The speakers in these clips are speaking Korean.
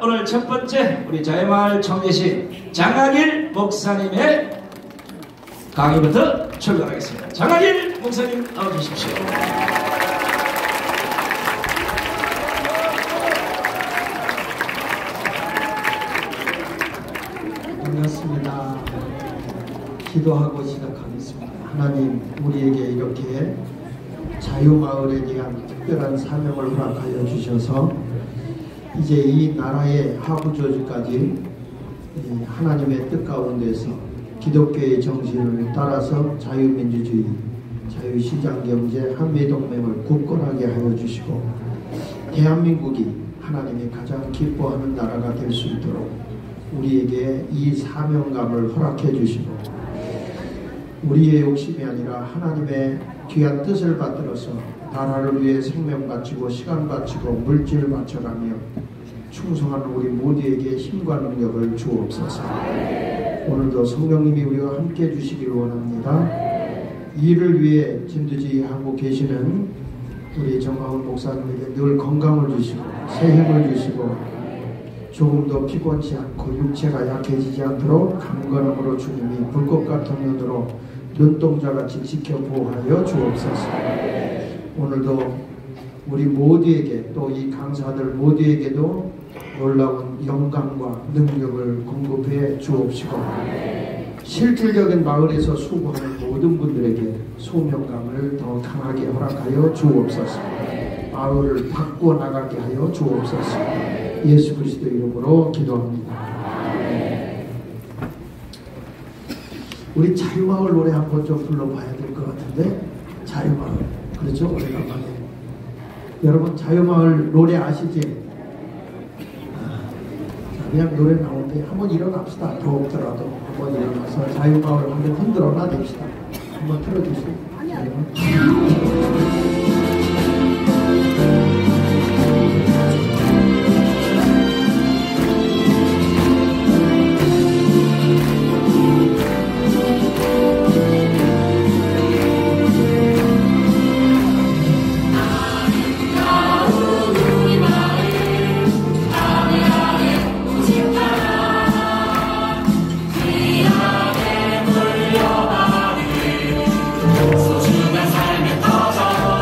오늘 첫 번째 우리 자유마을 청계시 장학일 목사님의 강의부터 출발하겠습니다. 장학일 목사님 나와주십시오. 반갑습니다. 기도하고 시작하겠습니다. 하나님, 우리에게 이렇게 자유마을에 대한 특별한 사명을 허락하여 주셔서 이제 이 나라의 하부조직까지 하나님의 뜻 가운데서 기독교의 정신을 따라서 자유민주주의, 자유시장경제, 한미동맹을 굳건하게 하여 주시고 대한민국이 하나님이 가장 기뻐하는 나라가 될 수 있도록 우리에게 이 사명감을 허락해 주시고 우리의 욕심이 아니라 하나님의 귀한 뜻을 받들어서 나라를 위해 생명 바치고 시간 바치고 물질 바쳐가며 충성한 우리 모두에게 힘과 능력을 주옵소서. 오늘도 성령님이 우리와 함께 해주시기를 원합니다. 이를 위해 진두지휘하고 계시는 우리 정광훈 목사님에게 늘 건강을 주시고 새 힘을 주시고 조금도 피곤치 않고 육체가 약해지지 않도록 강건함으로 주님이 불꽃 같은 눈으로 눈동자같이 지켜 보호하여 주옵소서. 오늘도 우리 모두에게 또 이 강사들 모두에게도 놀라운 영광과 능력을 공급해 주옵시고 실질적인 마을에서 수고하는 모든 분들에게 소명감을 더 강하게 허락하여 주옵소서. 마을을 바꿔나가게 하여 주옵소서. 예수 그리스도 이름으로 기도합니다. 우리 자유마을 노래 한번 좀 불러봐야 될 것 같은데. 자유마을, 그렇죠? 오래간만에. 여러분 자유마을 노래 아시지? 그냥 노래 나오는데 한번 일어납시다. 더욱더라도 한번 일어나서 자유마을 한번 흔들어놔 냅시다. 한번 틀어주시고. 소중한 삶의 터전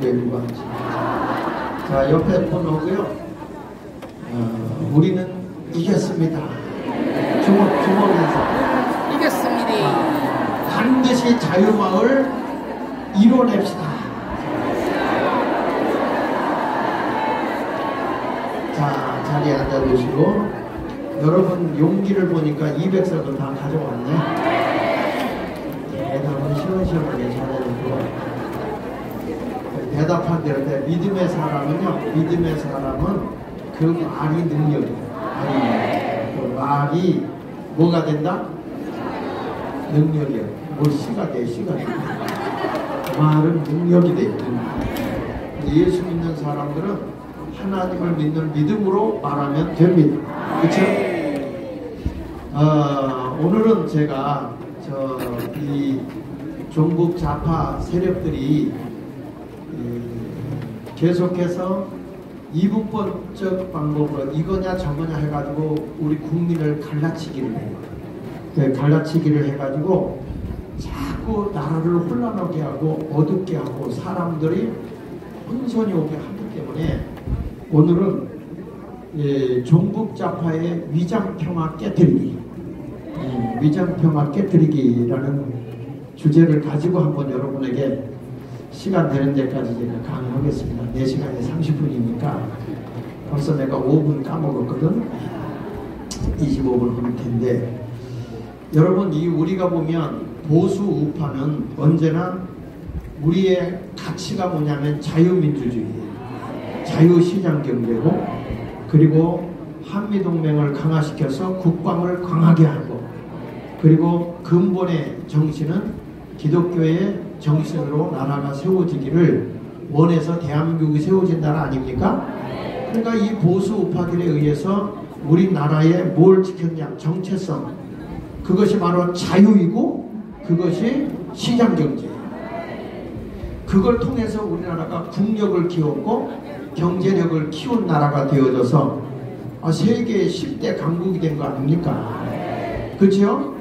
왜 누가 하지? 자, 옆에 폰 오고요. 우리는 이겼습니다. 주먹에서 이겼습니다. 반드시 자유마을 이뤄냅시다. 자, 자리에 앉아보시고, 여러분 용기를 보니까 200석을 다 가져왔네. 대답은 시원시원하게 잘해주고, 대답한 대로 믿음의 사람은요, 믿음의 사람은 그 말이 능력이에요. 그 말이 뭐가 된다? 능력이에요. 뭘 시가 돼, 시가 돼. 말은 능력이 돼요. 예수 믿는 사람들은 하나님을 믿는 믿음으로 말하면 됩니다. 그렇죠? 오늘은 제가 이 종북 좌파 세력들이 계속해서 이분법적 방법으로 이거냐 저거냐 해가지고 우리 국민을 갈라치기를 해요. 갈라치기를 해가지고 자꾸 나라를 혼란하게 하고 어둡게 하고 사람들이 혼선이 오게 하기 때문에 오늘은 종북좌파의 위장평화 깨뜨리기, 위장평화 깨뜨리기라는 주제를 가지고 한번 여러분에게 시간 되는 데까지 제가 강의하겠습니다. 4시간에 30분이니까 벌써 내가 5분 까먹었거든. 25분 할 텐데, 여러분 우리가 보면 보수 우파는 언제나 우리의 가치가 뭐냐면 자유민주주의예요. 자유시장경제고, 그리고 한미동맹을 강화시켜서 국방을 강하게 하고, 그리고 근본의 정신은 기독교의 정신으로 나라가 세워지기를 원해서 대한민국이 세워진 나라 아닙니까? 그러니까 이 보수 우파들에 의해서 우리나라에 뭘 지켰냐? 정체성. 그것이 바로 자유이고 그것이 시장경제예요. 그걸 통해서 우리나라가 국력을 키웠고 경제력을 키운 나라가 되어져서 세계 10대 강국이 된 거 아닙니까? 그렇죠?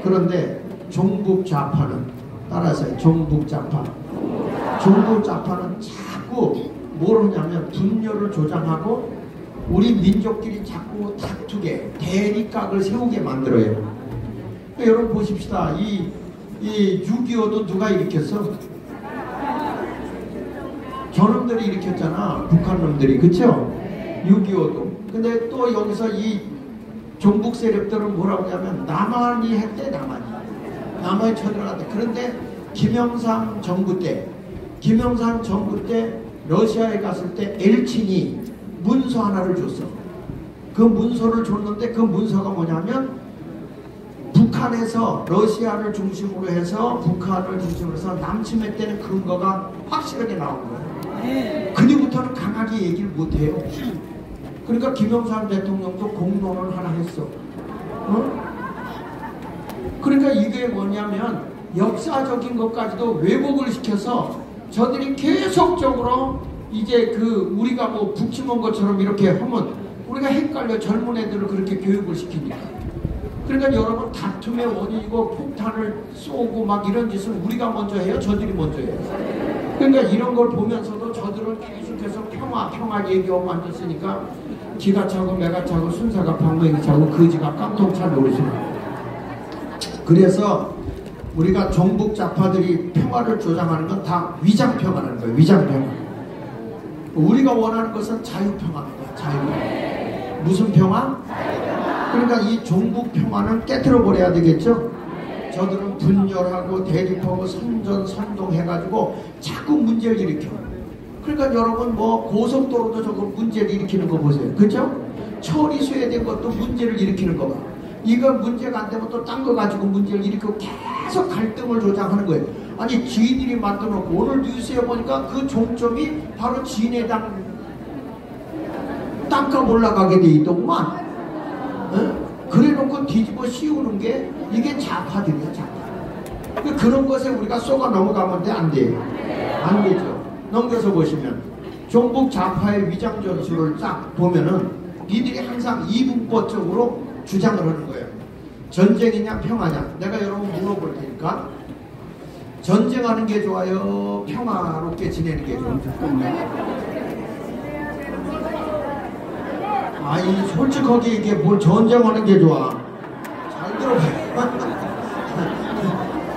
그런데 종북 좌파는 따라서 종북 좌파는 자꾸 뭘 하냐면 분열을 조장하고 우리 민족끼리 자꾸 다투게 대립각을 세우게 만들어요. 그러니까 여러분 보십시다. 이 6.25도 누가 일으켰어? 저놈들이 일으켰잖아. 북한놈들이. 그쵸? 6.25도. 근데 또 여기서 이 종북 세력들은 뭐라고 하냐면 남한이 했대. 남한이 쳐들어갔대. 그런데 김영삼 정부 때 러시아에 갔을 때 엘친이 문서 하나를 줬어. 그 문서를 줬는데 그 문서가 뭐냐면 북한에서 러시아를 중심으로 해서 남침했 때는 근거가 확실하게 나온 거예요. 그 뒤부터는 강하게 얘기를 못해요. 그러니까 김영삼 대통령도 공론을 하나 했어. 그러니까 이게 뭐냐면 역사적인 것까지도 왜곡을 시켜서 저들이 계속적으로 이제 우리가 뭐 북침한 것처럼 이렇게 하면 우리가 헷갈려. 젊은 애들을 그렇게 교육을 시키니까. 그러니까 여러분 다툼의 원인이고 폭탄을 쏘고 막 이런 짓을 우리가 먼저 해요? 저들이 먼저 해요? 그러니까 이런 걸 보면서도 저들은 계속해서 평화 얘기하고 앉았으니까 기가 차고 매가 차고 순사가 방맹이 차고 거지가 깡통 차 노릇이네. 그래서 우리가 종북 좌파들이 평화를 조장하는 건 다 위장평화라는 거예요. 위장평화. 우리가 원하는 것은 자유평화입니다. 자유. 무슨 평화? 그러니까 이 종북 평화는 깨트려 버려야 되겠죠. 저들은 분열하고 대립하고 선동해가지고 자꾸 문제를 일으켜. 그러니까 여러분 뭐 고속도로도 저거 문제를 일으키는 거 보세요. 그죠? 처리 수혜된 것도 문제를 일으키는 거 봐. 이거 문제가 안 되면 또 딴 거 가지고 문제를 일으키고 계속 갈등을 조장하는 거예요. 아니 지인들이 만들어놓고 오늘 뉴스에 보니까 그 종점이 바로 지인의 땅값 올라가게 돼 있더구만. 그래놓고 뒤집어 씌우는 게 이게 좌파들이야. 좌파. 그런 것에 우리가 쏘가 넘어가면 안 돼요. 안 되죠. 넘겨서 보시면 종북 좌파의 위장 전술을 쫙 보면은 이들이 항상 이분법적으로 주장을 하는 거예요. 전쟁이냐 평화냐. 내가 여러분 물어볼 테니까 전쟁하는 게 좋아요? 평화롭게 지내는 게 좋아요? 아이 솔직하게 이게 뭘 전쟁하는 게 좋아? 잘 들어봐요.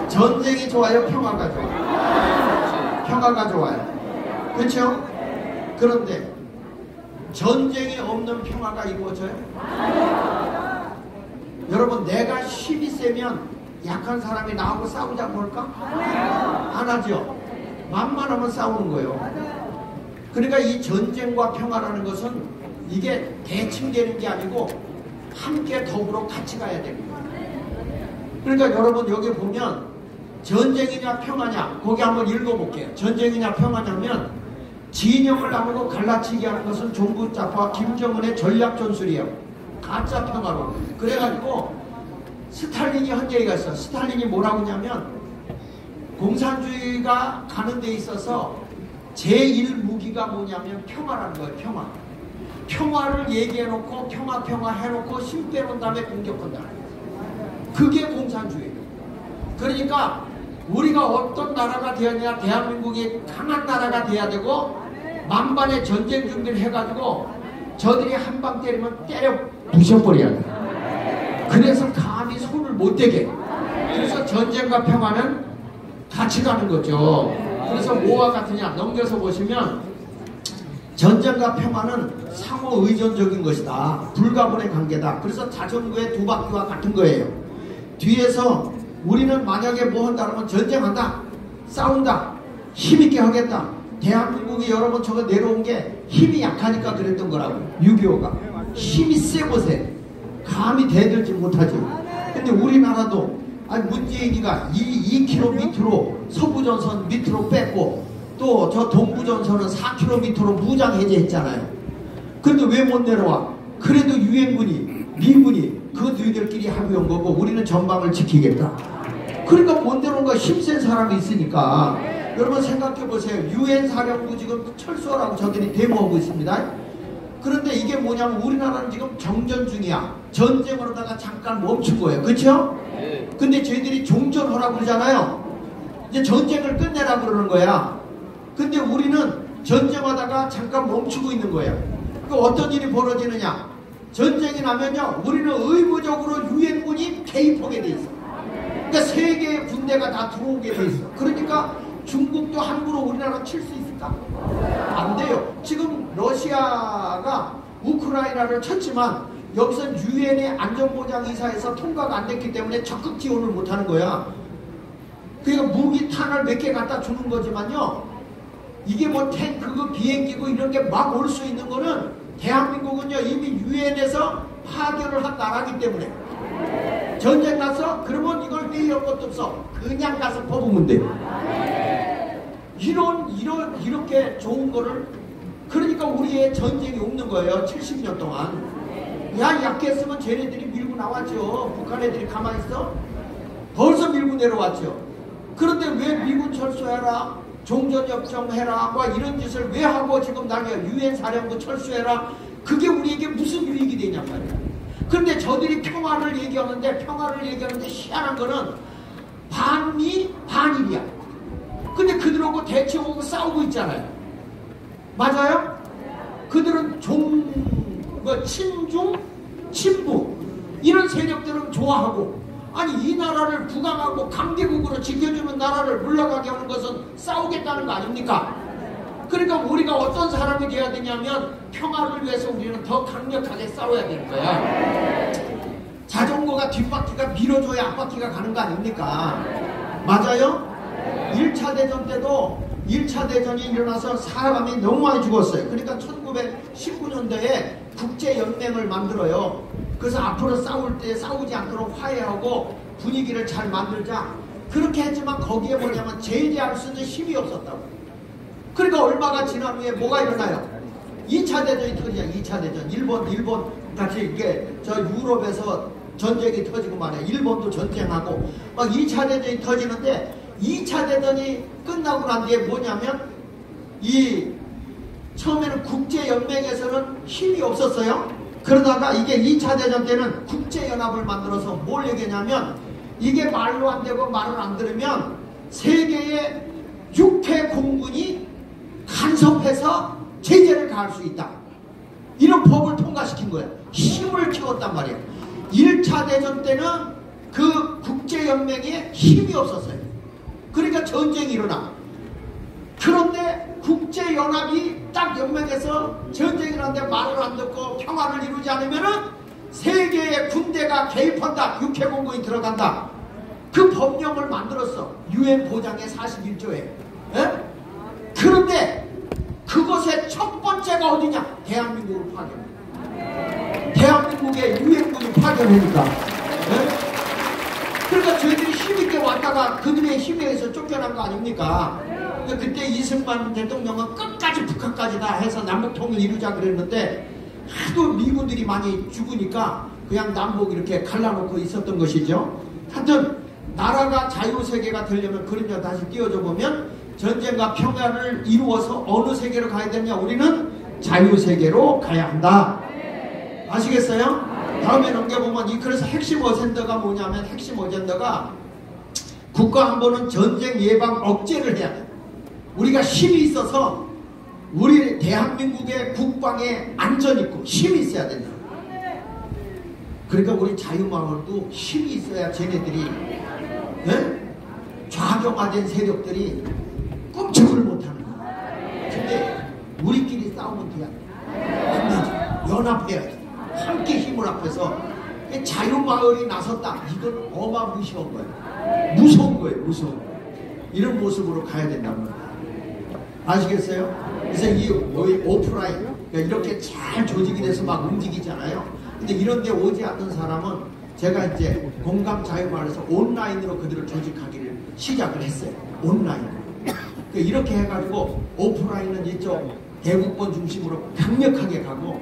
전쟁이 좋아요? 평화가 좋아요? 평화가 좋아요. 그렇죠? 그런데 전쟁이 없는 평화가 이루어져요? 여러분 내가 힘이 세면 약한 사람이 나하고 싸우자고 할까? 안 하죠. 만만하면 싸우는 거예요. 그러니까 이 전쟁과 평화라는 것은 이게 대칭 되는 게 아니고 함께 더불어 같이 가야 됩니다. 그러니까 여러분 여기 보면 전쟁이냐 평화냐 거기 한번 읽어볼게요. 전쟁이냐 평화냐면 진영을 나누고 갈라치기 하는 것은 종북좌파 김정은의 전략 전술이에요. 가짜 평화로. 그래가지고 스탈린이 한 얘기가 있어. 스탈린이 뭐라고 하냐면 공산주의가 가는 데 있어서 제1무기가 뭐냐면 평화라는 거예요. 평화. 평화를 얘기해놓고 평화 해놓고 힘 빼놓은 다음에 공격한다. 그게 공산주의예요. 그러니까 우리가 어떤 나라가 되었냐, 대한민국이 강한 나라가 돼야 되고 만반의 전쟁 준비를 해가지고 저들이 한 방 때리면 때려 부셔버려야 돼. 그래서 감히 손을 못 대게. 그래서 전쟁과 평화는 같이 가는 거죠. 그래서 뭐와 같으냐 넘겨서 보시면 전쟁과 평화는 상호 의존적인 것이다. 불가분의 관계다. 그래서 자전거의 두 바퀴와 같은 거예요. 뒤에서 우리는 만약에 뭐 한다 그러면 전쟁한다, 싸운다, 힘있게 하겠다. 대한민국이 여러분 저거 내려온 게 힘이 약하니까 그랬던 거라고. 6.25가 힘이 세보세 감히 대들지 못하지. 근데 우리나라도 아니 문재인이가 2km 밑으로 서부전선 밑으로 뺐고 또 저 동부전선은 4km 밑으로 무장 해제했잖아요. 근데 왜 못 내려와? 그래도 유엔군이 미군이 그 너희들끼리 합의한 거고 우리는 전방을 지키겠다. 그러니까 못 내려온 거 힘센 사람이 있으니까. 여러분 생각해보세요. 유엔 사령부 지금 철수하라고 저들이 데모하고 있습니다. 그런데 이게 뭐냐면 우리나라는 지금 정전 중이야. 전쟁을 하다가 잠깐 멈춘 거예요. 그렇죠? 근데 저희들이 종전하라고 그러잖아요. 이제 전쟁을 끝내라고 그러는 거야. 근데 우리는 전쟁하다가 잠깐 멈추고 있는 거예요. 그러니까 어떤 일이 벌어지느냐. 전쟁이 나면요 우리는 의무적으로 유엔군이 개입하게 돼 있어. 그러니까 세계의 군대가 다 들어오게 돼 있어. 그러니까 중국도 함부로 우리나라 칠 수 있을까? 안 돼요. 지금 러시아가 우크라이나를 쳤지만 여기선 유엔의 안전보장이사에서 통과가 안 됐기 때문에 적극 지원을 못하는 거야. 그러니까 무기 탄을 몇 개 갖다 주는 거지만요 이게 뭐 탱크고 비행기고 이런 게 막 올 수 있는 거는 대한민국은요 이미 유엔에서 파견을 한 나라기 때문에 전쟁 났어? 그러면 이걸 회의할 것도 없어. 그냥 가서 퍼부으면 돼. 이렇게 좋은 거를 그러니까 우리의 전쟁이 없는 거예요. 70년 동안. 야 약했으면 쟤네들이 밀고 나왔죠. 북한 애들이 가만히 있어? 벌써 밀고 내려왔죠. 그런데 왜 미군 철수해라, 종전협정 해라, 뭐 이런 짓을 왜 하고 지금 나게 유엔 사령부 철수해라. 그게 우리에게 무슨 유익이 되냔 말이야. 근데 저들이 평화를 얘기하는데 희한한 거는 반미 반일이야. 근데 그들하고 대치하고 싸우고 있잖아요. 맞아요? 그들은 친중, 친부 이런 세력들은 좋아하고 아니 이 나라를 부강하고 강대국으로 지켜주는 나라를 물러가게 하는 것은 싸우겠다는 거 아닙니까? 그러니까 우리가 어떤 사람이 돼야 되냐면 평화를 위해서 우리는 더 강력하게 싸워야 되는 거야. 자전거가 뒷바퀴가 밀어줘야 앞바퀴가 가는 거 아닙니까? 맞아요? 1차 대전 때도 1차 대전이 일어나서 사람이 너무 많이 죽었어요. 그러니까 1919년도에 국제연맹을 만들어요. 그래서 앞으로 싸울 때 싸우지 않도록 화해하고 분위기를 잘 만들자. 그렇게 했지만 거기에 뭐냐면 제재할 수 있는 힘이 없었다고. 그러니까 얼마가 지난 후에 뭐가 일어나요? 2차 대전이 터지냐. 2차 대전. 일본 같이 이게 저 유럽에서 전쟁이 터지고 말이야. 일본도 전쟁하고 막 2차 대전이 터지는데 2차 대전이 끝나고 난 뒤에 뭐냐면 처음에는 국제연맹에서는 힘이 없었어요. 그러다가 이게 2차 대전 때는 국제연합을 만들어서 뭘 얘기하냐면 이게 말로 안 되고 말을 안 들으면 세계의 육해 공군이 간섭해서 제재를 가할 수 있다. 이런 법을 통과시킨 거야. 힘을 키웠단 말이야. 1차 대전 때는 그 국제연맹에 힘이 없었어요. 그러니까 전쟁이 일어나. 그런데 국제연합이 딱 연맹해서 전쟁이 일어났는데 말을 안 듣고 평화를 이루지 않으면은 세계의 군대가 개입한다. 육해공군이 들어간다. 그 법령을 만들었어. UN 보장의 41조에. 그런데 그것의 첫 번째가 어디냐? 대한민국을 파견. 대한민국에 유엔군이 파견하니까. 그러니까 저희들이 힘있게 왔다가 그들의 힘에 의해서 쫓겨난 거 아닙니까? 그때 이승만 대통령은 끝까지 북한까지 다 해서 남북통일 이루자 그랬는데 하도 미군들이 많이 죽으니까 그냥 남북 이렇게 갈라놓고 있었던 것이죠. 하여튼 나라가 자유세계가 되려면 그림자 다시 띄워줘 보면 전쟁과 평화를 이루어서 어느 세계로 가야 되냐? 우리는 자유세계로 가야 한다. 아시겠어요? 다음에 넘겨보면 그래서 핵심 어젠더가 뭐냐면 핵심 어젠더가 국가안보는 전쟁 예방 억제를 해야 돼. 우리가 힘이 있어서 우리 대한민국의 국방에 안전 있고 힘이 있어야 된다. 그러니까 우리 자유마을도 힘이 있어야 쟤네들이 좌경화된 세력들이 꼼짝을 못하는 거야. 근데 우리끼리 싸우면 돼야 돼. 안 되지. 연합해야지. 함께 힘을 합해서 자유마을이 나섰다. 이건 어마무시한 거예요. 무서운 거예요. 무서운 거예요. 이런 모습으로 가야 된다는 거예요. 아시겠어요? 그래서 이 오프라인 그러니까 이렇게 잘 조직이 돼서 막 움직이잖아요. 근데 이런 데 오지 않는 사람은 제가 이제 공감 자유마을에서 온라인으로 그들을 조직하기를 시작을 했어요. 온라인으로. 이렇게 해가지고 오프라인은 이쪽 대국본 중심으로 강력하게 가고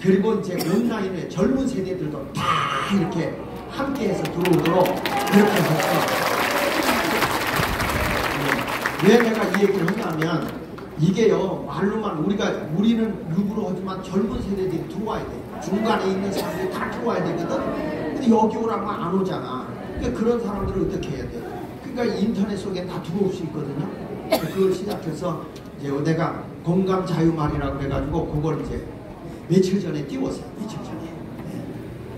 그리고 이제 온라인에 젊은 세대들도 다 이렇게 함께해서 들어오도록 그렇게 했어요. 왜 내가 이 얘기를 하냐면 이게요 말로만 우리는 누구로 하지만 젊은 세대들이 들어와야 돼. 중간에 있는 사람들이 다 들어와야 되거든. 근데 여기 오라면 안 오잖아. 그러니까 그런 사람들을 어떻게 해야 돼? 그러니까 인터넷 속에 다 들어올 수 있거든요. 그걸 시작해서 이제 내가 공감 자유말이라고 그래가지고 그걸 이제 며칠 전에 띄웠어요. 며칠 전에.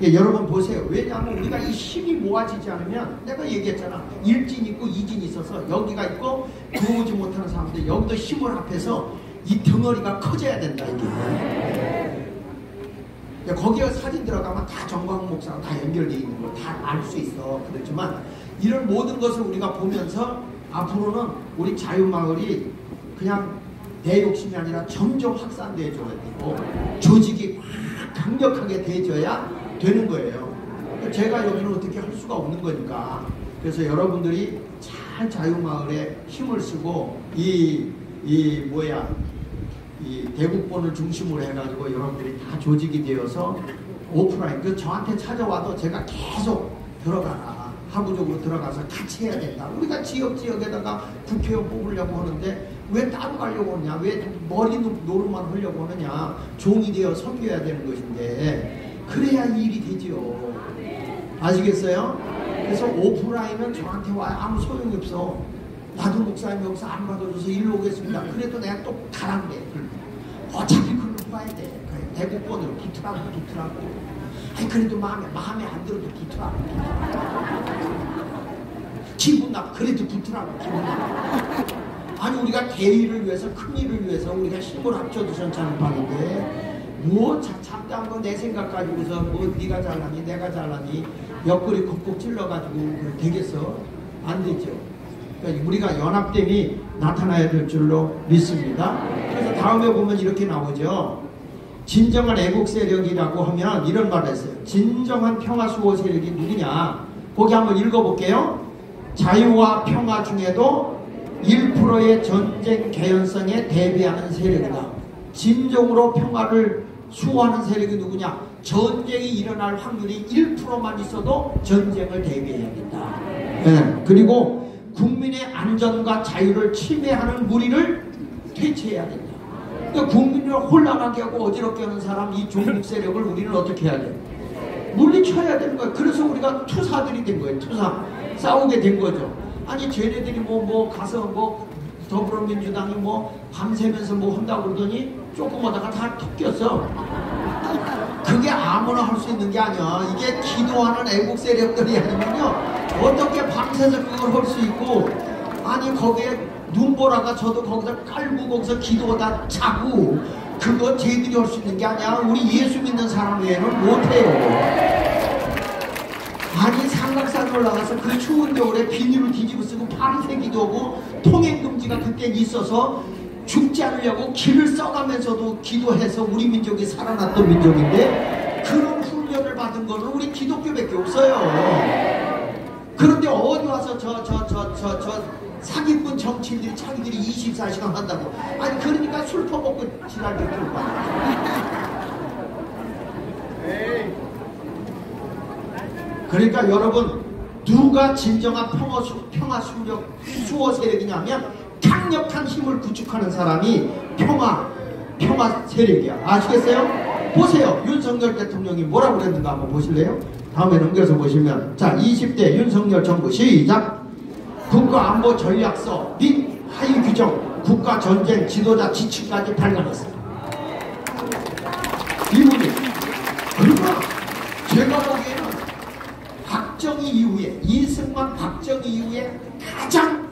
예, 여러분 보세요. 왜냐하면 우리가 이 힘이 모아지지 않으면 내가 얘기했잖아. 일진 있고 이진 있어서 여기가 있고 들어오지 못하는 사람들 여기도 힘을 합해서 이 덩어리가 커져야 된다 이게. 거기에 사진 들어가면 다 정광훈 목사랑 다 연결되어 있는 거 다 알 수 있어. 그렇지만 이런 모든 것을 우리가 보면서 앞으로는 우리 자유마을이 그냥 내 욕심이 아니라 점점 확산되어줘야 되고 조직이 확 강력하게 되어야 되는 거예요. 제가 여기는 어떻게 할 수가 없는 거니까. 그래서 여러분들이 잘 자유마을에 힘을 쓰고 이 대국본을 중심으로 해가지고 여러분들이 다 조직이 되어서 오프라인 저한테 찾아와도 제가 계속 들어가라. 하부적으로 들어가서 같이 해야 된다. 우리가 지역에다가 국회의원 뽑으려고 하는데 왜 따로 가려고 하느냐? 왜 머리 노릇만 하려고 하느냐? 종이 되어 섬겨야 되는 것인데 그래야 일이 되지요. 아시겠어요? 그래서 오프라인은 저한테 와야 아무 소용이 없어. 나도 목사님 여기서 안 받아줘서 일로 오겠습니다. 그래도 내가 또 가라고 해. 어차피 그걸 봐야 돼. 대국본으로 붙으라고. 아니 그래도 마음에 안 들어도 붙으라고. 기분 나빠. 그래도 붙으라고. 기분 나빠. 아니 우리가 대의를 위해서 큰일을 위해서 우리가 힘을 합쳐도 괜찮은 방인데 뭐 잡다한 거 내 생각 가지고서 뭐 네가 잘나니 내가 잘나니 옆구리 콕콕 찔러가지고 되겠어? 안 되죠. 그러니까 우리가 연합됨이 나타나야 될 줄로 믿습니다. 그래서 다음에 보면 이렇게 나오죠. 진정한 애국 세력이라고 하면 이런 말을 했어요. 진정한 평화 수호 세력이 누구냐? 거기 한번 읽어볼게요. 자유와 평화 중에도 1%의 전쟁 개연성에 대비하는 세력이다. 진정으로 평화를 수호하는 세력이 누구냐? 전쟁이 일어날 확률이 1%만 있어도 전쟁을 대비해야겠다. 네. 그리고 국민의 안전과 자유를 침해하는 무리를 퇴치해야 된다. 그러니까 국민을 혼란하게 하고 어지럽게 하는 사람, 이 종북 세력을 우리는 어떻게 해야 돼? 물리쳐야 되는 거야. 그래서 우리가 투사들이 된 거예요. 투사. 싸우게 된 거죠. 아니 쟤네들이 뭐 가서 뭐 더불어민주당이 뭐 밤새면서 뭐 한다고 그러더니 조금 하다가 다 톡 꼈어. 그게 아무나 할 수 있는 게 아니야. 이게 기도하는 애국 세력들이 아니면요 어떻게 밤새서 그걸 할 수 있고, 아니 거기에 눈보라가 저도 거기서 깔고 거기서 기도하다 자고, 그거 쟤들이 할 수 있는 게 아니야. 우리 예수 믿는 사람 외에는 못해요. 아니 삼각산 올라가서 그 추운 겨울에 비닐을 뒤집어 쓰고 밤새 기도하고, 통행금지가 그때 있어서 죽지 않으려고 길을 써가면서도 기도해서 우리 민족이 살아났던 민족인데, 그런 훈련을 받은 거는 우리 기독교밖에 없어요. 그런데 어디 와서 저 사기꾼 정치인들이 자기들이 24시간 한다고. 아니 그러니까 술 퍼먹고 지랄 듣는 거야. 그러니까 여러분, 누가 진정한 평화 수호 세력이냐면 강력한 힘을 구축하는 사람이 평화 세력이야. 아시겠어요? 보세요. 윤석열 대통령이 뭐라고 그랬는가 한번 보실래요? 다음에 넘겨서 보시면, 자 20대 윤석열 정부 시작. 국가안보전략서 및 하위규정, 국가전쟁 지도자 지침까지 발간했습니다. 이분이. 그러니까 제가 보기에는 박정희 이후에, 이승만 박정희 이후에 가장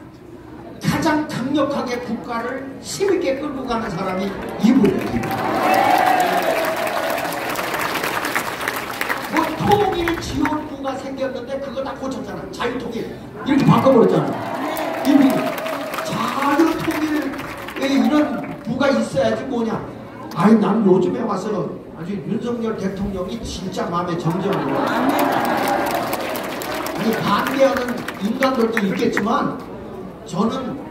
강력하게 국가를 힘있게 끌고 가는 사람이 이분이에요. 뭐 통일지원부가 생겼는데 그거 다 고쳤잖아. 자유통일 이렇게 바꿔버렸잖아. 이분이 자유통일에 이런 부가 있어야지 뭐냐. 아니 난 요즘에 와서 아주 윤석열 대통령이 진짜 마음에 점점 들어. 아니 반대하는 인간들도 있겠지만, 저는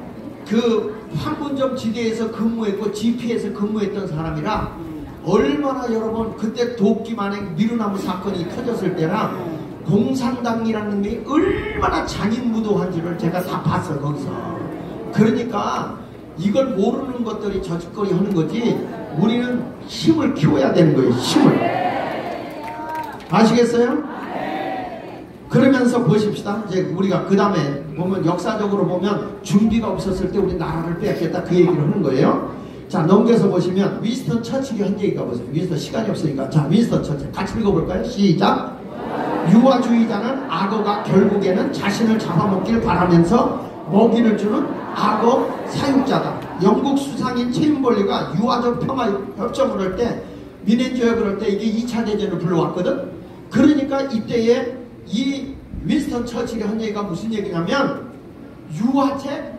그 판문점 지대에서 근무했고 GP에서 근무했던 사람이라, 얼마나 여러분 그때 도끼만행 미루나무 사건이 터졌을 때랑 공산당이라는 게 얼마나 잔인무도한지를 제가 다 봤어요 거기서. 그러니까 이걸 모르는 것들이 저짓거리 하는 거지, 우리는 힘을 키워야 되는 거예요. 힘을. 아시겠어요? 그러면서 보십시다. 이제 우리가 그 다음에 보면, 역사적으로 보면 준비가 없었을 때 우리 나라를 뺏겼다, 그 얘기를 하는 거예요. 자 넘겨서 보시면 윈스턴 처칠이 한 얘기가 보세요. 윈스턴 시간이 없으니까. 자 윈스턴 처칠 같이 읽어볼까요? 시작. 유아주의자는 악어가 결국에는 자신을 잡아먹길 바라면서 먹이를 주는 악어 사육자다. 영국 수상인 체인벌리가 유아적 평화 협정을 할 때, 미넨조약을 할 때 이게 2차 대전을 불러왔거든. 그러니까 이때에 이 윈스턴 처칠이 한 얘기가 무슨 얘기냐면, 유아책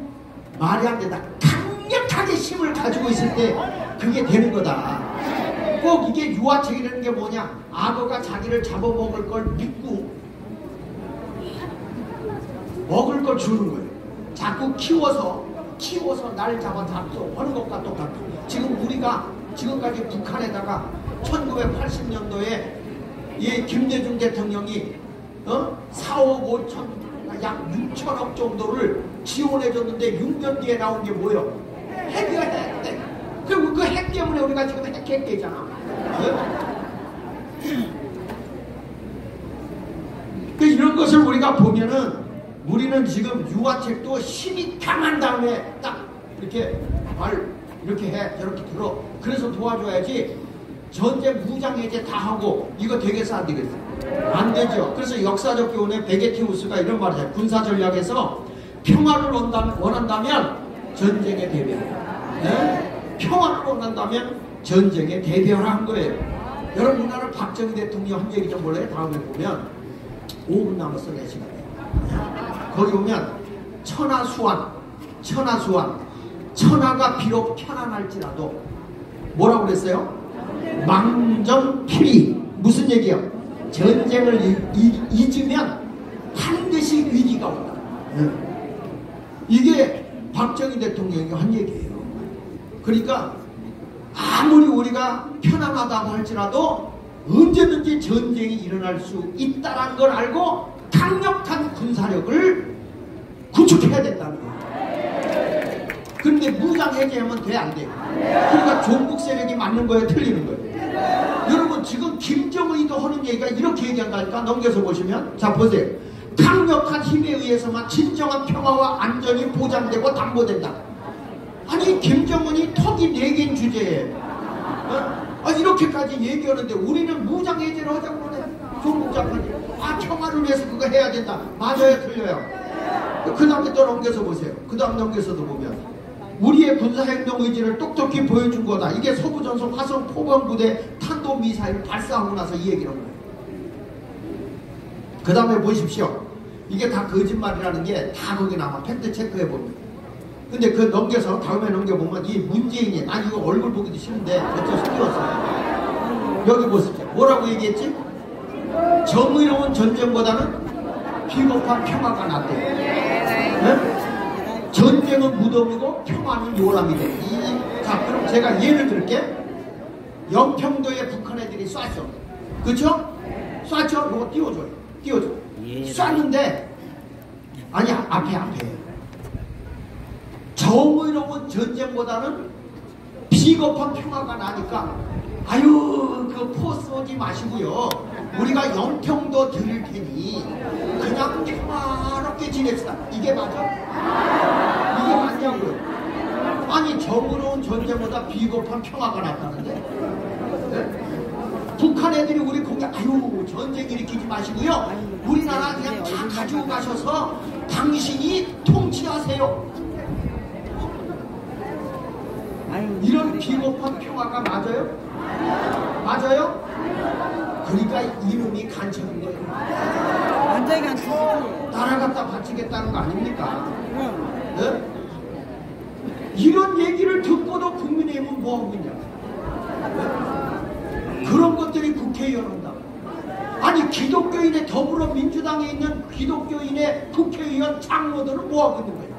말이 안 된다. 강력하게 힘을 가지고 있을 때 그게 되는 거다. 꼭 이게 유아책이라는 게 뭐냐, 악어가 자기를 잡아먹을 걸 믿고 먹을 걸 주는 거예요. 자꾸 키워서 날 잡아 잡소 하는 것과 똑같아. 지금 우리가 지금까지 북한에다가 1980년도에 이 김대중 대통령이 4억 5천 약 6천억 정도를 지원해줬는데 6년 뒤에 나온 게 뭐예요? 핵이야, 핵. 그리고 그 핵 때문에 우리가 지금 핵되잖아. 이런 것을 우리가 보면은, 우리는 지금 유아책도 힘이 강한 다음에 딱 이렇게 말 이렇게 해, 저렇게 들어. 그래서 도와줘야지. 전쟁 무장해제 다 하고 이거 되겠어 안 되겠어? 안 되죠. 그래서 역사적 교훈에 베게티우스가 이런 말을 해요. 군사 전략에서 평화를 원한다면 전쟁에 대비하라. 네? 평화를 원한다면 전쟁에 대비하라 한 거예요. 여러분 우리나라 박정희 대통령 한 얘기 좀 볼래요? 다음에 보면 5분 남았어 내 시간에. 거기 보면 천하수완, 천하가 비록 편안할지라도 뭐라고 그랬어요? 망정필이. 무슨 얘기예요? 전쟁을 잊으면 반드시 위기가 온다. 이게 박정희 대통령이 한 얘기예요. 그러니까 아무리 우리가 편안하다고 할지라도 언제든지 전쟁이 일어날 수 있다는 걸 알고 강력한 군사력을 구축해야 된다는 거예요. 그런데 무장해제하면 돼, 안 돼? 그러니까 종북 세력이 맞는 거예요, 틀리는 거예요? 여러분 지금 김정은이도 하는 얘기가 이렇게 얘기한다니까. 넘겨서 보시면, 자 보세요. 강력한 힘에 의해서만 진정한 평화와 안전이 보장되고 담보된다. 아니 김정은이 턱이 4개인 주제에 이렇게까지 얘기하는데 우리는 무장해제를 하자고 그러네. 종북자파들이 평화를 위해서 그거 해야 된다. 맞아요 틀려요? 그 다음에 또 넘겨서 보세요. 그 다음 넘겨서도 보면 우리의 군사행동 의지를 똑똑히 보여준 거다. 이게 서부전선 화성 포병부대 탄도미사일 발사하고 나서 이 얘기를 한 거예요. 그 다음에 보십시오. 이게 다 거짓말이라는 게 다 거기 나와. 팩트 체크해 보면. 근데 그 넘겨서 다음에 넘겨보면 이 문재인이 난 이거 얼굴 보기도 싫은데 어쩔 수 없어요. 여기 보십시오. 뭐라고 얘기했지? 정의로운 전쟁보다는 비겁한 평화가 낫대. 네? 전쟁은 무덤이고 평화는 요람이 돼. 자 그럼 제가 예를 들게. 영평도에 북한 애들이 쐈어. 그쵸? 쐈죠? 이거 띄워줘요. 띄워줘. 쐈는데 아니 앞에 정의로운 전쟁보다는 비겁한 평화가 나니까 아유 그 포스 오지 마시고요. 우리가 영평도 드릴 테니 그냥 평화롭게 지냅시다. 이게 맞아? 이게 맞냐고요? 아니 정의로운 전쟁보다 비겁한 평화가 낫다는데? 네? 북한 애들이 우리 공격 아유 전쟁 일으키지 마시고요. 우리나라 그냥 다 가지고 가셔서 당신이 통치하세요. 이런 비겁한 평화가 맞아요? 맞아요? 그러니까 이놈이 간첩인 거예요. 완전히 간첩이지. 따라갔다 바치겠다는 거 아닙니까? 네? 이런 얘기를 듣고도 국민의힘은 뭐하고 있냐? 네? 그런 것들이 국회의원 한다고. 아니 기독교인의 더불어민주당에 있는 기독교인의 국회의원 장로들은 뭐하고 있는 거예요?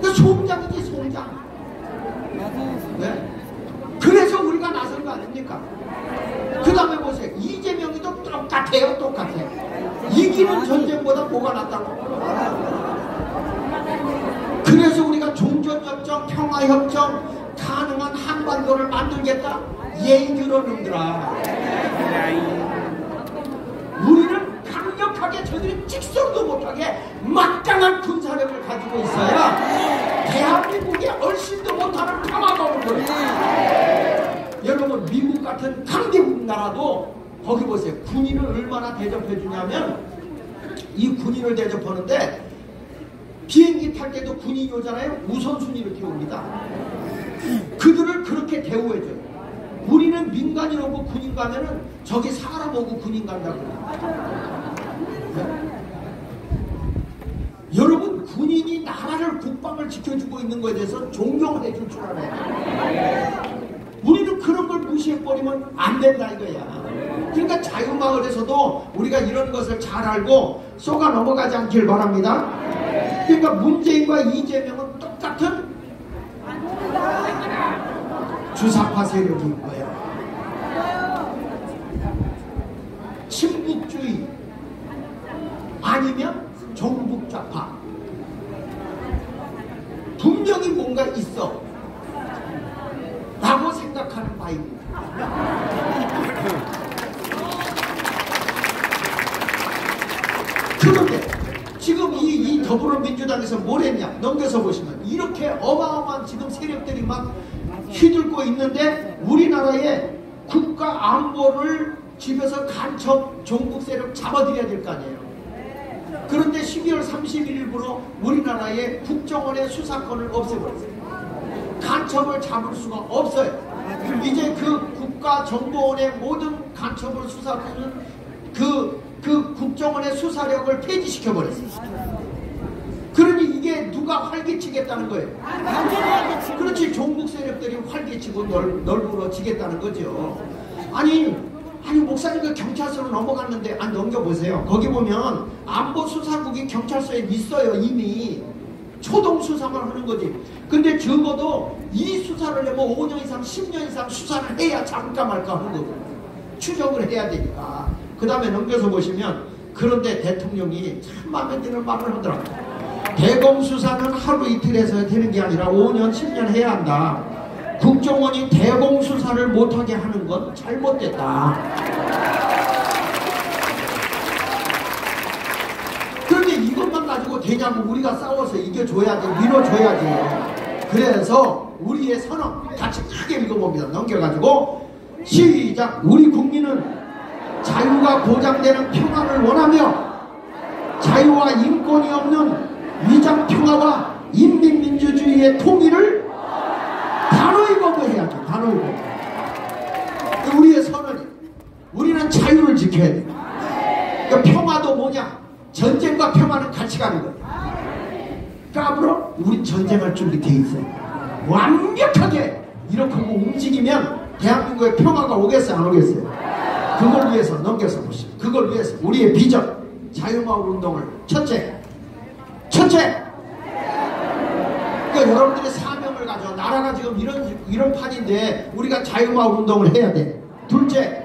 그 송장이지 송장. 네? 그래서 우리가 나선 거 아닙니까? 그 다음에 보세요. 이재명이도 똑같아요. 똑같아. 이기는 전쟁보다 뭐가 낫다고. 그래서 우리가 종전협정, 평화협정 가능한 한반도를 만들겠다. 예의들어 놈들아. 우리는 강력하게 저들이 직성도 못하게 막강한 군사력을 가지고 있어야 대한민국에 얼씬도 못하는 평화가 오는 거예요. 여러분 미국 같은 강대국 나라도 거기 보세요. 군인을 얼마나 대접해 주냐면 이 군인을 대접하는데 비행기 탈 때도 군인이 오잖아요. 우선순위를 태웁니다. 그들을 그렇게 대우해줘요. 우리는 민간인 오고 군인 가면은 저기 사람 오고 군인 간다고 네? 여러분 군인이 나라를 국방을 지켜주고 있는 것에 대해서 존경을 해줄 줄 알아요. 우리는 그런 걸 무시해버리면 안 된다 이거야. 그러니까 자유마을에서도 우리가 이런 것을 잘 알고 쏘가 넘어가지 않길 바랍니다. 그러니까 문재인과 이재명은 똑같은 주사파 세력인 거예요. 친북주의 아니면 종북좌파. 분명히 뭔가 있어 라고 생각하는 바입니다. 그런데 지금 이 더불어민주당에서 뭘 했냐 넘겨서 보시면 이렇게 어마어마한 지금 세력들이 막 휘둘고 있는데 우리나라의 국가 안보를 집에서 간첩 종북 세력 잡아들여야 될 거 아니에요. 그런데 12월 31일부로 우리나라의 국정원의 수사권을 없애버렸어요. 간첩을 잡을 수가 없어요. 이제 그 국가정보원의 모든 간첩을 수사하는 그 국정원의 수사력을 폐지시켜버렸어요. 그러니 이게 누가 활개치겠다는 거예요? 그렇지 종북 세력들이 활개치고 널브러지겠다는 거죠. 아니 목사님과 경찰서로 넘어갔는데 넘겨보세요. 거기 보면 안보수사국이 경찰서에 있어요. 이미 초동 수사만 하는 거지. 근데 적어도 이 수사를 내면 5년 이상 10년 이상 수사를 해야 잡을까 말까 하는 거고 추적을 해야 되니까. 그 다음에 넘겨서 보시면 그런데 대통령이 참 마음에 드는 말을 하더라고요. 대공수사는 하루 이틀 해서 되는 게 아니라 5년 10년 해야 한다. 국정원이 대공수사를 못하게 하는 건 잘못됐다. 이것만 가지고 되냐고 우리가 싸워서 이겨줘야지, 밀어줘야지. 그래서 우리의 선언 같이 크게 읽어봅니다. 넘겨가지고 시작. 우리 국민은 자유가 보장되는 평화를 원하며 자유와 인권이 없는 위장평화와 인민민주주의의 통일을 단호히 거부해야지. 단호히 거부. 우리의 선언이 우리는 자유를 지켜야 돼. 그러니까 평화도 뭐냐? 전쟁과 평화는 같이 가는 거야. 그러니까 앞으로 우린 전쟁할 준비 돼 있어요. 완벽하게 이렇게 움직이면 대한민국의 평화가 오겠어요, 안 오겠어요? 그걸 위해서 넘겨서 보시죠. 그걸 위해서 우리의 비전, 자유마을 운동을 첫째. 그러니까 여러분들의 사명을 가져. 나라가 지금 이런 판인데 우리가 자유마을 운동을 해야 돼. 둘째.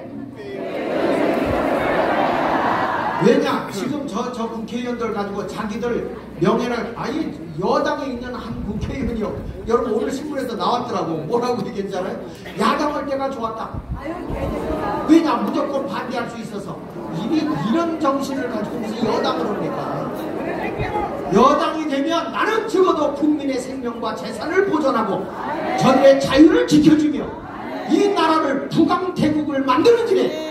왜냐? 지금 저 국회의원들 가지고 자기들 명예를, 아니 여당에 있는 한 국회의원이요. 여러분 오늘 신문에서 나왔더라고. 뭐라고 얘기했잖아요. 야당할 때가 좋았다. 왜냐? 무조건 반대할 수 있어서. 이런 정신을 가지고 무슨 여당을 합니까? 여당이 되면 나는 적어도 국민의 생명과 재산을 보존하고 저들의 자유를 지켜주며 이 나라를 부강대국을 만드는 길에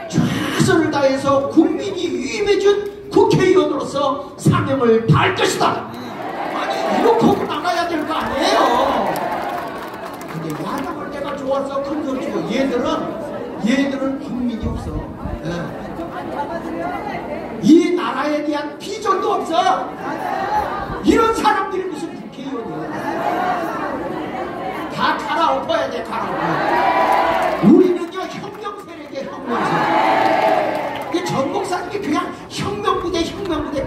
최선을 다해서 국민이 위임해준 국회의원으로서 사명을 다할 것이다. 아니 이렇게 하고 나가야 될 거 아니에요. 근데 야당할 때가 좋아서 큰 소리 치고 얘들은 국민이 없어. 예. 이 나라에 대한 비전도 없어. 이런 사람들이 무슨 국회의원이야. 다 갈아엎어야 돼. 갈아엎어야 돼. 우리는요 혁명세력의 혁명세력. 이게 전국사님이 그냥 혁명부대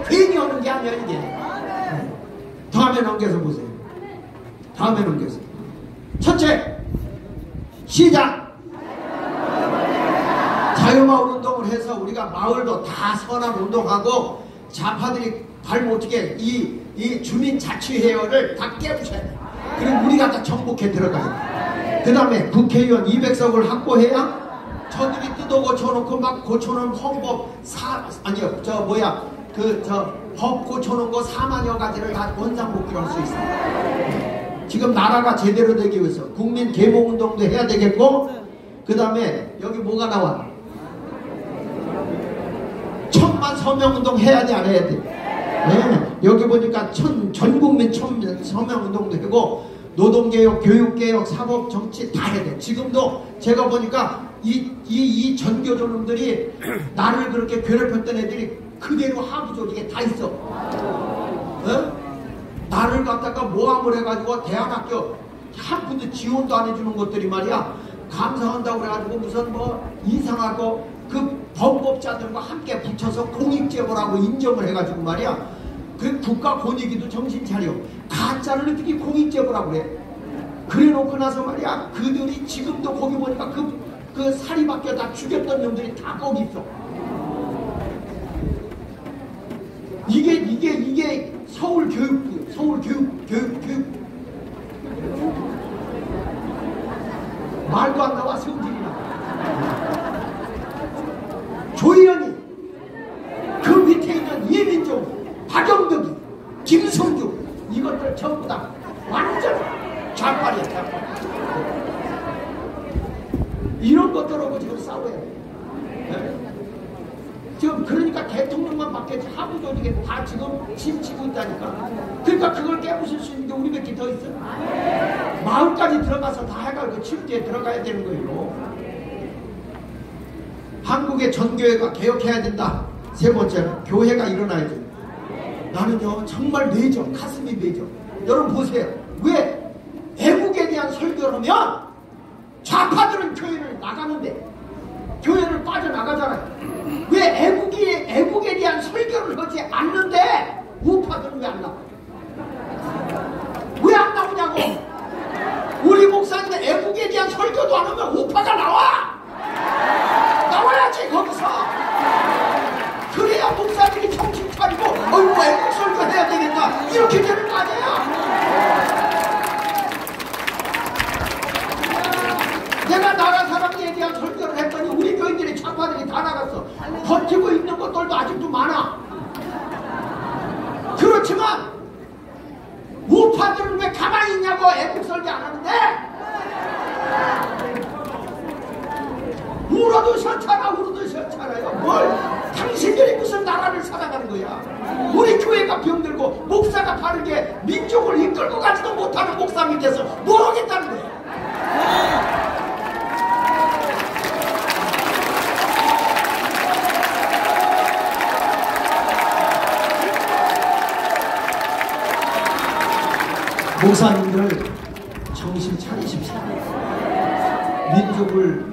괜히 하는 게 아니야 이게. 다음에 넘겨서 보세요. 다음에 넘겨서. 첫째, 시작. 자유마을 운동을 해서 우리가 마을도 다 선언 운동하고 좌파들이 발 못 뛰게 이 주민자치회원을 다 깨부셔야 돼. 그리고 우리가 다 정복해 들어가야 돼. 그 다음에 국회의원 200석을 확보해야 저들이 뜯어 고쳐놓고 막 고쳐놓은 헌법 법 고쳐놓은 거 4만여 가지를 다 원상복귀를 할 수 있어. 지금 나라가 제대로 되기 위해서 국민 계몽운동도 해야 되겠고, 그 다음에 여기 뭐가 나와? 1000만 서명운동 해야 돼, 안 해야 돼? 네. 여기 보니까 전국민 서명운동도 되고, 노동개혁, 교육개혁, 사법, 정치 다 해야 돼. 지금도 제가 보니까 이 전교조놈들이 나를 그렇게 괴롭혔던 애들이 그대로 하부 조직에 다 있어. 어? 나를 갖다가 모함을 해가지고 대안학교 한 푼도 지원도 안 해주는 것들이 말이야. 감사한다고 그래가지고 무슨 뭐 이상하고 그 범법자들과 함께 붙여서 공익제보라고 인정을 해가지고 말이야. 그 국가 권익위도 정신 차려. 가짜를 어떻게 공익제보라고 그래. 그래 놓고 나서 말이야. 그들이 지금도 거기 보니까 그 사리바뀌어 다 죽였던 놈들이 다 거기 있어. 이게 서울교육부. 말도 안 나와 성질이나. 조희연이 그 밑에 있는 예민종, 박영덕이, 김성주 이것들 전부 다 완전 좌빨이야. 좌빨. 이런 것들하고 지금 싸워야 돼. 네? 지금 그러니까 대통령만 바뀌었지 하부 조직에 다 지금 침치고 있다니까. 그러니까 그걸 깨부실 수 있는 게 우리 밖에 더 있어. 마을까지 들어가서 다 해가지고 침대에 들어가야 되는 거예요. 한국의 전교회가 개혁해야 된다. 세 번째는 교회가 일어나야 돼. 나는요 정말 매져. 가슴이 매져. 여러분 보세요. 왜 애국에 대한 설교를 하면 좌파들은 교회를 나가는데 교회를 빠져나가잖아요. 왜 애국에 대한 설교를 하지 않는데 우파들은 왜 안 나와? 왜 안 나오냐고. 우리 목사님은 애국에 대한 설교도 안 하면 우파가 나와. 나와야지 거기서. 그래야 목사님이 정신 차리고 어이구 애국 설교 해야 되겠다 이렇게 되는 거 아니야. 내가 나라 사람에 대한 설교를 했더니 우리 교인들이 좌파들이 다 나갔어. 버티고 있는 것들도 아직도 많아. 목사님들 정신 차리십시오. 민족을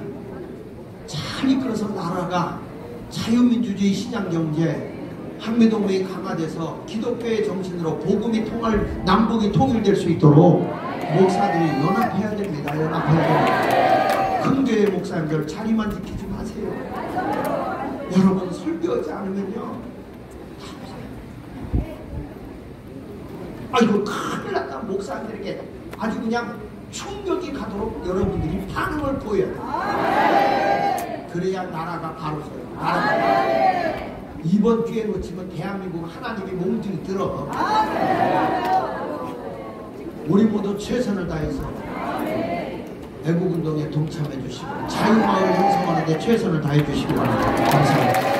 잘 이끌어서 나라가 자유민주주의 신앙경제 한미동맹이 강화돼서 기독교의 정신으로 복음이 남북이 통일될 수 있도록 목사들이 연합해야 됩니다. 연합해야 됩니다. 큰 교회 목사님들 자리만 지키지 마세요. 여러분 설교하지 않으면요 아이고 큰일 났다. 목사님들에게 아주 그냥 충격이 가도록 여러분들이 반응을 보여야 돼요. 그래야 나라가 바로 서요. 나라가 이번 기회 놓치면 대한민국 하나님이 몽둥이 들어. 우리 모두 최선을 다해서 애국운동에 동참해 주시고 자유마을 형성하는 데 최선을 다해 주시기 바랍니다. 감사합니다.